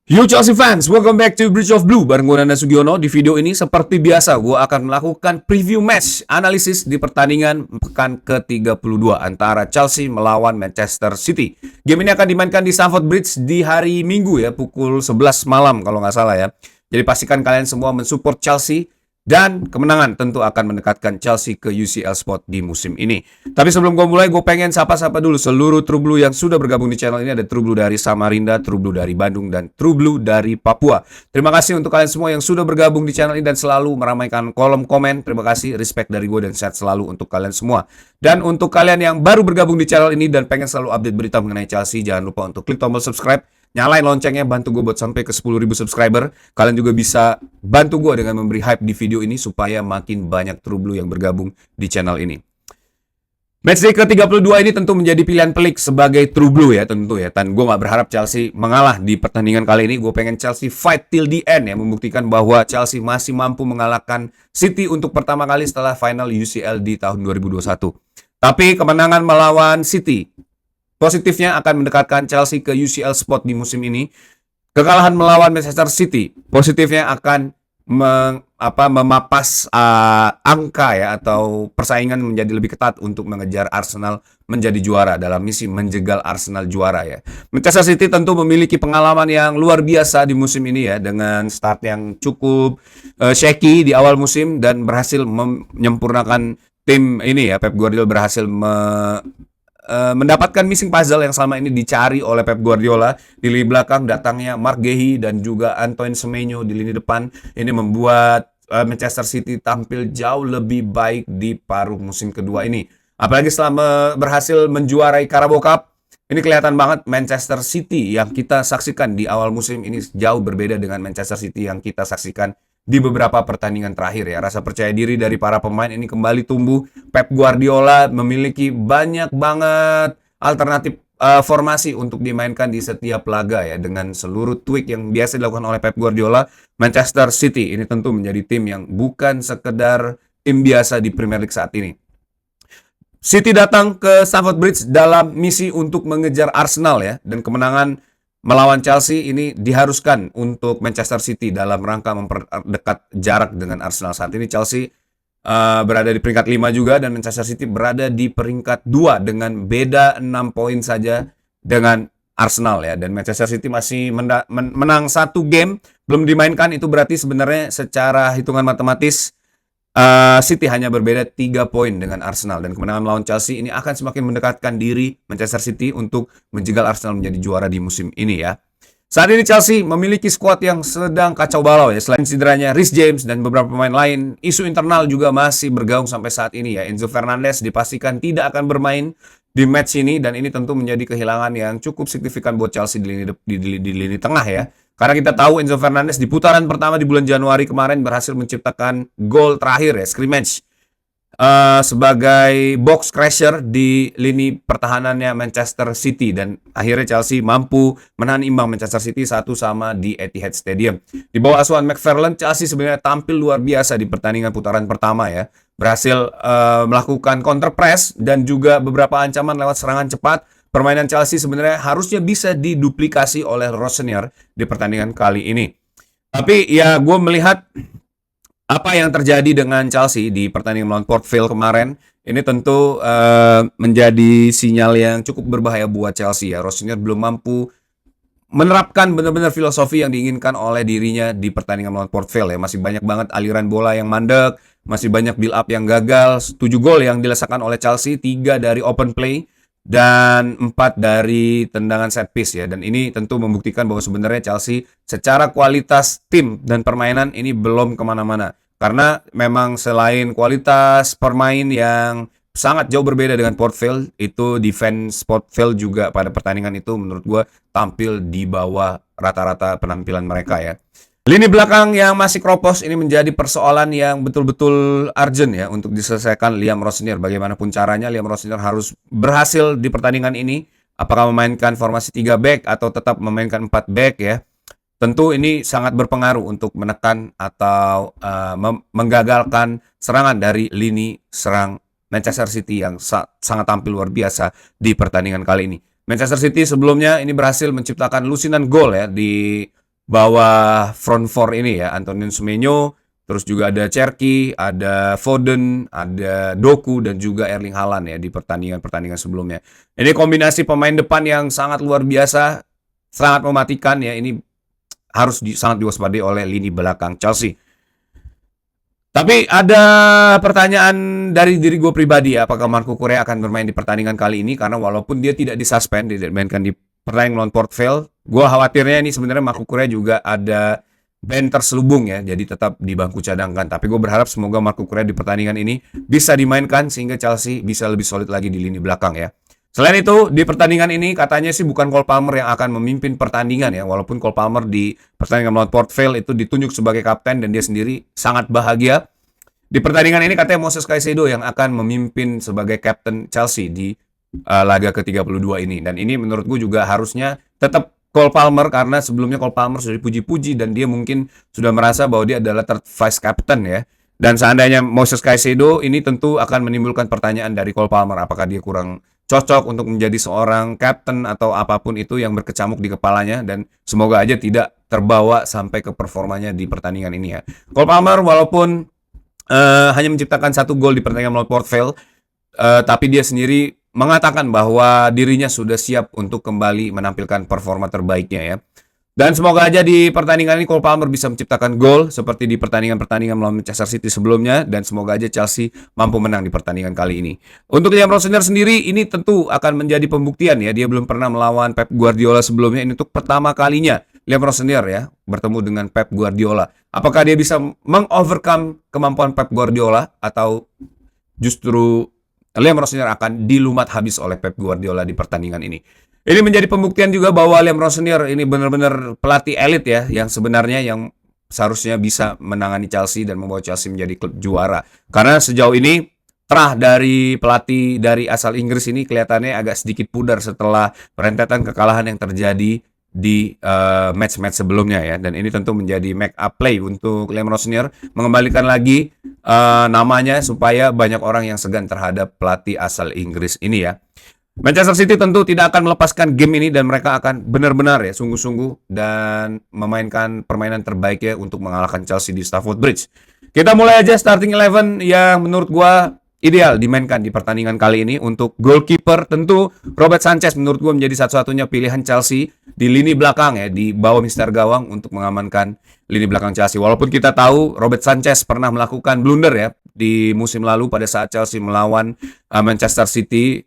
Yo Chelsea fans, welcome back to Bridge of Blue bareng gue Nanda Sugiono. Di video ini seperti biasa gue akan melakukan preview match analisis di pertandingan pekan ke-32 antara Chelsea melawan Manchester City. Game ini akan dimainkan di Stamford Bridge di hari Minggu ya, pukul 11 malam kalau nggak salah ya. Jadi pastikan kalian semua mensupport Chelsea dan kemenangan tentu akan mendekatkan Chelsea ke UCL spot di musim ini. Tapi sebelum gue mulai, gue pengen sapa-sapa dulu seluruh True Blue yang sudah bergabung di channel ini. Ada True Blue dari Samarinda, True Blue dari Bandung, dan True Blue dari Papua. Terima kasih untuk kalian semua yang sudah bergabung di channel ini dan selalu meramaikan kolom komen. Terima kasih, respect dari gue dan sehat selalu untuk kalian semua. Dan untuk kalian yang baru bergabung di channel ini dan pengen selalu update berita mengenai Chelsea, jangan lupa untuk klik tombol subscribe, nyalain loncengnya, bantu gue buat sampai ke 10.000 subscriber. Kalian juga bisa bantu gue dengan memberi hype di video ini supaya makin banyak True Blue yang bergabung di channel ini. Matchday ke-32 ini tentu menjadi pilihan pelik sebagai True Blue ya tentu ya. Dan gue gak berharap Chelsea mengalah di pertandingan kali ini. Gue pengen Chelsea fight till the end ya. Membuktikan bahwa Chelsea masih mampu mengalahkan City untuk pertama kali setelah final UCL di tahun 2021. Tapi kemenangan melawan City positifnya akan mendekatkan Chelsea ke UCL spot di musim ini. Kekalahan melawan Manchester City positifnya akan memapas angka ya, atau persaingan menjadi lebih ketat untuk mengejar Arsenal menjadi juara dalam misi menjegal Arsenal juara ya. Manchester City tentu memiliki pengalaman yang luar biasa di musim ini ya, dengan start yang cukup shaky di awal musim dan berhasil menyempurnakan tim ini ya. Pep Guardiola berhasil mendapatkan missing puzzle yang selama ini dicari oleh Pep Guardiola. Di lini belakang datangnya Marc Guéhi dan juga Antoine Semenyo di lini depan. Ini membuat Manchester City tampil jauh lebih baik di paruh musim kedua ini. Apalagi setelah berhasil menjuarai Carabao Cup, ini kelihatan banget Manchester City yang kita saksikan di awal musim ini jauh berbeda dengan Manchester City yang kita saksikan di beberapa pertandingan terakhir ya. Rasa percaya diri dari para pemain ini kembali tumbuh. Pep Guardiola memiliki banyak banget alternatif formasi untuk dimainkan di setiap laga ya. Dengan seluruh tweak yang biasa dilakukan oleh Pep Guardiola, Manchester City ini tentu menjadi tim yang bukan sekedar tim biasa di Premier League saat ini. City datang ke Stamford Bridge dalam misi untuk mengejar Arsenal ya, dan kemenangan melawan Chelsea ini diharuskan untuk Manchester City dalam rangka memperdekat jarak dengan Arsenal. Saat ini Chelsea berada di peringkat 5 juga dan Manchester City berada di peringkat 2 dengan beda 6 poin saja dengan Arsenal ya. Dan Manchester City masih menang satu game belum dimainkan, itu berarti sebenarnya secara hitungan matematis City hanya berbeda 3 poin dengan Arsenal, dan kemenangan melawan Chelsea ini akan semakin mendekatkan diri Manchester City untuk menjegal Arsenal menjadi juara di musim ini ya. Saat ini Chelsea memiliki skuad yang sedang kacau balau ya. Selain cederanya Reece James dan beberapa pemain lain, isu internal juga masih bergaung sampai saat ini ya. Enzo Fernandez dipastikan tidak akan bermain di match ini, dan ini tentu menjadi kehilangan yang cukup signifikan buat Chelsea di lini tengah ya. Karena kita tahu Enzo Fernandez di putaran pertama di bulan Januari kemarin berhasil menciptakan gol terakhir ya, scrimmage, sebagai box crasher di lini pertahanannya Manchester City, dan akhirnya Chelsea mampu menahan imbang Manchester City 1-1 di Etihad Stadium. Di bawah asuhan McFarlane, Chelsea sebenarnya tampil luar biasa di pertandingan putaran pertama ya. Berhasil melakukan counter press dan juga beberapa ancaman lewat serangan cepat. Permainan Chelsea sebenarnya harusnya bisa diduplikasi oleh Rossinier di pertandingan kali ini. Tapi ya gue melihat apa yang terjadi dengan Chelsea di pertandingan melawan Port Vale kemarin, ini tentu menjadi sinyal yang cukup berbahaya buat Chelsea ya. Rossinier belum mampu menerapkan benar-benar filosofi yang diinginkan oleh dirinya di pertandingan melawan Port Vale ya. Masih banyak banget aliran bola yang mandek, masih banyak build up yang gagal. 7 gol yang dilesakan oleh Chelsea, 3 dari open play dan 4 dari tendangan set piece ya. Dan ini tentu membuktikan bahwa sebenarnya Chelsea secara kualitas tim dan permainan ini belum kemana-mana. Karena memang selain kualitas permain yang sangat jauh berbeda dengan Port Vale, itu defense Port Vale juga pada pertandingan itu menurut gue tampil di bawah rata-rata penampilan mereka ya. Lini belakang yang masih kropos ini menjadi persoalan yang betul-betul urgent ya untuk diselesaikan Liam Rossinier. Bagaimanapun caranya Liam Rossinier harus berhasil di pertandingan ini. Apakah memainkan formasi 3 back atau tetap memainkan 4 back ya. Tentu ini sangat berpengaruh untuk menekan atau menggagalkan serangan dari lini serang Manchester City yang sangat tampil luar biasa di pertandingan kali ini. Manchester City sebelumnya ini berhasil menciptakan lusinan gol ya di bawah front four ini ya, Antoine Semenyo, terus juga ada Cherki, ada Foden, ada Doku, dan juga Erling Haaland ya di pertandingan-pertandingan sebelumnya. Ini kombinasi pemain depan yang sangat luar biasa, sangat mematikan ya. Ini harus sangat diwaspadai oleh lini belakang Chelsea. Tapi ada pertanyaan dari diri gue pribadi ya, apakah Marco Correa akan bermain di pertandingan kali ini? Karena walaupun dia tidak disuspend, tidak dimainkan di pertandingan lawan Port Vale, gue khawatirnya ini sebenarnya Marco Correa juga ada ban terselubung ya, jadi tetap di bangku cadangkan. Tapi gue berharap semoga Marco Correa di pertandingan ini bisa dimainkan sehingga Chelsea bisa lebih solid lagi di lini belakang ya. Selain itu, di pertandingan ini katanya sih bukan Cole Palmer yang akan memimpin pertandingan ya. Walaupun Cole Palmer di pertandingan melawan Port Vale itu ditunjuk sebagai kapten dan dia sendiri sangat bahagia. Di pertandingan ini katanya Moses Caicedo yang akan memimpin sebagai kapten Chelsea di laga ke-32 ini. Dan ini menurut gue juga harusnya tetap Cole Palmer karena sebelumnya Cole Palmer sudah dipuji-puji dan dia mungkin sudah merasa bahwa dia adalah third vice captain ya. Dan seandainya Moses Caicedo ini tentu akan menimbulkan pertanyaan dari Cole Palmer apakah dia kurang cocok untuk menjadi seorang captain atau apapun itu yang berkecamuk di kepalanya, dan semoga aja tidak terbawa sampai ke performanya di pertandingan ini ya. Cole Palmer walaupun hanya menciptakan 1 gol di pertandingan melawan Port Vale, tapi dia sendiri mengatakan bahwa dirinya sudah siap untuk kembali menampilkan performa terbaiknya ya. Dan semoga aja di pertandingan ini Cole Palmer bisa menciptakan gol seperti di pertandingan-pertandingan melawan Manchester City sebelumnya, dan semoga aja Chelsea mampu menang di pertandingan kali ini. Untuk Liam Rossinier sendiri ini tentu akan menjadi pembuktian ya, dia belum pernah melawan Pep Guardiola sebelumnya, ini untuk pertama kalinya Liam Rossinier ya bertemu dengan Pep Guardiola. Apakah dia bisa mengovercome kemampuan Pep Guardiola atau justru Liam Rossinier akan dilumat habis oleh Pep Guardiola di pertandingan ini? Ini menjadi pembuktian juga bahwa Liam Rossinier ini benar-benar pelatih elit ya, yang sebenarnya yang seharusnya bisa menangani Chelsea dan membawa Chelsea menjadi klub juara. Karena sejauh ini terah dari pelatih dari asal Inggris ini kelihatannya agak sedikit pudar setelah rentetan kekalahan yang terjadi di match-match sebelumnya ya. Dan ini tentu menjadi make up play untuk Liam Rossinier mengembalikan lagi namanya supaya banyak orang yang segan terhadap pelatih asal Inggris ini ya. Manchester City tentu tidak akan melepaskan game ini dan mereka akan benar-benar ya sungguh-sungguh dan memainkan permainan terbaiknya untuk mengalahkan Chelsea di Stamford Bridge. Kita mulai aja starting 11 yang menurut gua ideal dimainkan di pertandingan kali ini. Untuk goalkeeper tentu Robert Sanchez menurut gua menjadi satu-satunya pilihan Chelsea di lini belakang ya, di bawah mister gawang untuk mengamankan lini belakang Chelsea. Walaupun kita tahu Robert Sanchez pernah melakukan blunder ya di musim lalu pada saat Chelsea melawan Manchester City,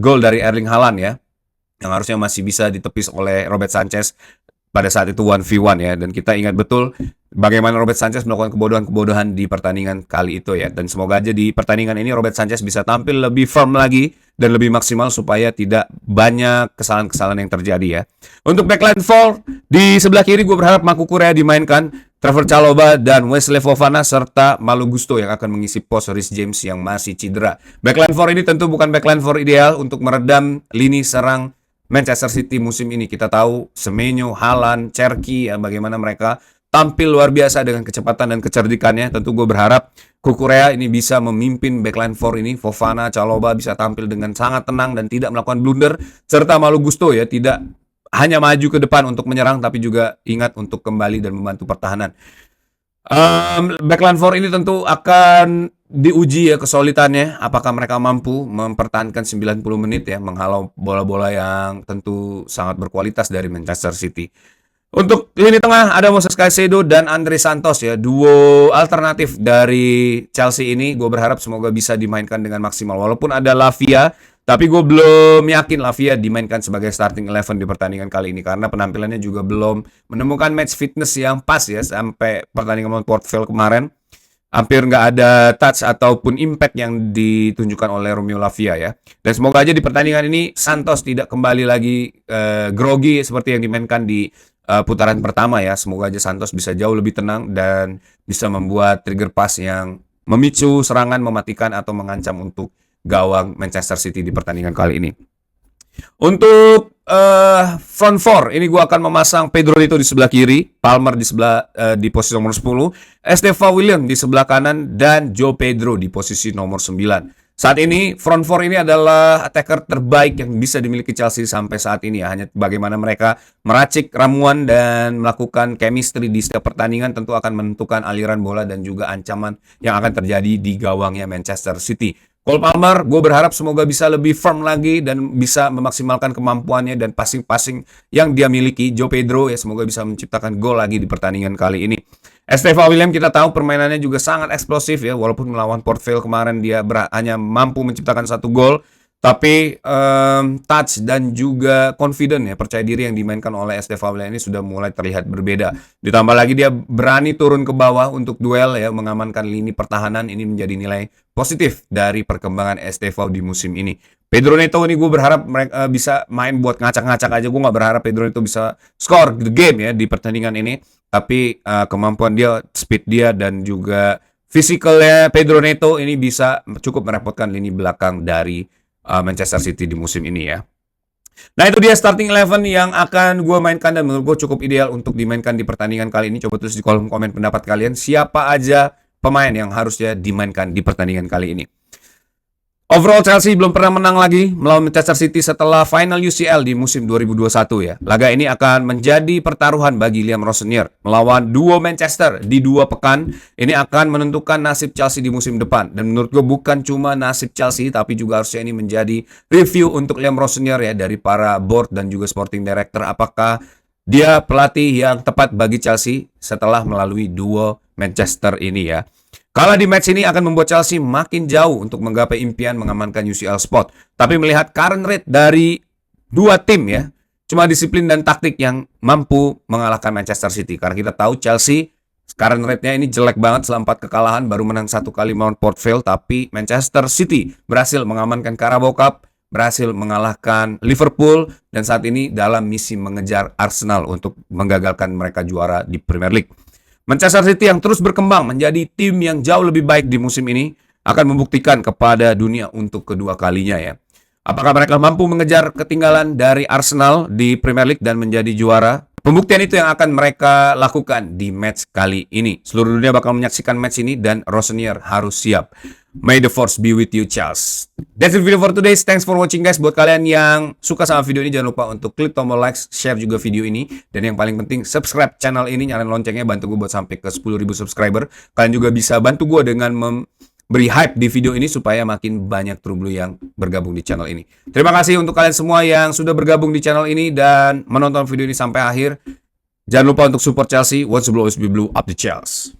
gol dari Erling Haaland ya, yang harusnya masih bisa ditepis oleh Robert Sanchez pada saat itu 1v1 ya. Dan kita ingat betul bagaimana Robert Sanchez melakukan kebodohan-kebodohan di pertandingan kali itu ya. Dan semoga aja di pertandingan ini Robert Sanchez bisa tampil lebih firm lagi dan lebih maksimal supaya tidak banyak kesalahan-kesalahan yang terjadi ya. Untuk backline 4 di sebelah kiri gue berharap Marco Correa dimainkan, Trevor Chalobah dan Wesley Fofana serta Malo Gusto yang akan mengisi pos Reece James yang masih cedera. Backline 4 ini tentu bukan backline 4 ideal untuk meredam lini serang Manchester City musim ini. Kita tahu Semenyo, Haaland, Cherki ya, bagaimana mereka tampil luar biasa dengan kecepatan dan kecerdikannya. Tentu gue berharap Correa ini bisa memimpin backline 4 ini. Fofana, Chalobah bisa tampil dengan sangat tenang dan tidak melakukan blunder, serta Malo Gusto ya tidak hanya maju ke depan untuk menyerang tapi juga ingat untuk kembali dan membantu pertahanan. Backline 4 ini tentu akan diuji ya kesulitannya, apakah mereka mampu mempertahankan 90 menit ya, menghalau bola-bola yang tentu sangat berkualitas dari Manchester City. Untuk lini tengah ada Moses Caicedo dan Andre Santos ya, duo alternatif dari Chelsea ini gue berharap semoga bisa dimainkan dengan maksimal. Walaupun ada Lavia, tapi gue belum yakin Lavia dimainkan sebagai starting 11 di pertandingan kali ini karena penampilannya juga belum menemukan match fitness yang pas ya. Sampai pertandingan melawan Port Vale kemarin hampir nggak ada touch ataupun impact yang ditunjukkan oleh Romeo Lavia ya. Dan semoga aja di pertandingan ini Santos tidak kembali lagi grogi seperti yang dimainkan di putaran pertama ya. Semoga aja Santos bisa jauh lebih tenang dan bisa membuat trigger pass yang memicu serangan, mematikan atau mengancam untuk gawang Manchester City di pertandingan kali ini. Untuk front four ini gue akan memasang Pedro Neto di sebelah kiri, Palmer di posisi nomor 10, Esteva William di sebelah kanan, dan Joe Pedro di posisi nomor 9. Saat ini front four ini adalah attacker terbaik yang bisa dimiliki Chelsea sampai saat ini ya. Hanya bagaimana mereka meracik ramuan dan melakukan chemistry di setiap pertandingan tentu akan menentukan aliran bola dan juga ancaman yang akan terjadi di gawangnya Manchester City. Cole Palmer, gue berharap semoga bisa lebih firm lagi dan bisa memaksimalkan kemampuannya dan passing-passing yang dia miliki. Joe Pedro ya semoga bisa menciptakan gol lagi di pertandingan kali ini. Esteva William kita tahu permainannya juga sangat eksplosif ya, walaupun melawan Port Vale kemarin dia hanya mampu menciptakan 1 gol, tapi touch dan juga confident ya, percaya diri yang dimainkan oleh Esteva William ini sudah mulai terlihat berbeda. Ditambah lagi dia berani turun ke bawah untuk duel ya, mengamankan lini pertahanan, ini menjadi nilai positif dari perkembangan Esteva di musim ini. Pedro Neto ini gue berharap mereka bisa main buat ngacak-ngacak aja. Gue nggak berharap Pedro Neto bisa score the game ya di pertandingan ini. Tapi kemampuan dia, speed dia, dan juga physicalnya Pedro Neto ini bisa cukup merepotkan lini belakang dari Manchester City di musim ini ya. Nah itu dia starting 11 yang akan gue mainkan dan menurut gue cukup ideal untuk dimainkan di pertandingan kali ini. Coba tulis di kolom komen pendapat kalian siapa aja pemain yang harusnya dimainkan di pertandingan kali ini. Overall Chelsea belum pernah menang lagi melawan Manchester City setelah final UCL di musim 2021 ya. Laga ini akan menjadi pertaruhan bagi Liam Rossonier melawan duo Manchester di 2 pekan. Ini akan menentukan nasib Chelsea di musim depan. Dan menurut gue bukan cuma nasib Chelsea tapi juga harusnya ini menjadi review untuk Liam Rossonier ya dari para board dan juga sporting director. Apakah dia pelatih yang tepat bagi Chelsea setelah melalui duo Manchester ini ya. Kalah di match ini akan membuat Chelsea makin jauh untuk menggapai impian mengamankan UCL spot. Tapi melihat current rate dari 2 tim ya, cuma disiplin dan taktik yang mampu mengalahkan Manchester City. Karena kita tahu Chelsea current rate-nya ini jelek banget setelah 4 kekalahan, baru menang 1 kali melawan Port Vale. Tapi Manchester City berhasil mengamankan Carabao Cup, berhasil mengalahkan Liverpool, dan saat ini dalam misi mengejar Arsenal untuk menggagalkan mereka juara di Premier League. Manchester City yang terus berkembang menjadi tim yang jauh lebih baik di musim ini akan membuktikan kepada dunia untuk kedua kalinya ya. Apakah mereka mampu mengejar ketinggalan dari Arsenal di Premier League dan menjadi juara? Pembuktian itu yang akan mereka lakukan di match kali ini. Seluruh dunia bakal menyaksikan match ini dan Rossonier harus siap. May the force be with you, Charles. That's the video for today. Thanks for watching guys. Buat kalian yang suka sama video ini, jangan lupa untuk klik tombol like, share juga video ini. Dan yang paling penting, subscribe channel ini, nyalain loncengnya, bantu gue buat sampai ke 10.000 subscriber. Kalian juga bisa bantu gue dengan memberi hype di video ini supaya makin banyak True Blue yang bergabung di channel ini. Terima kasih untuk kalian semua yang sudah bergabung di channel ini dan menonton video ini sampai akhir. Jangan lupa untuk support Chelsea. Once blue, always be blue, up the Chelsea.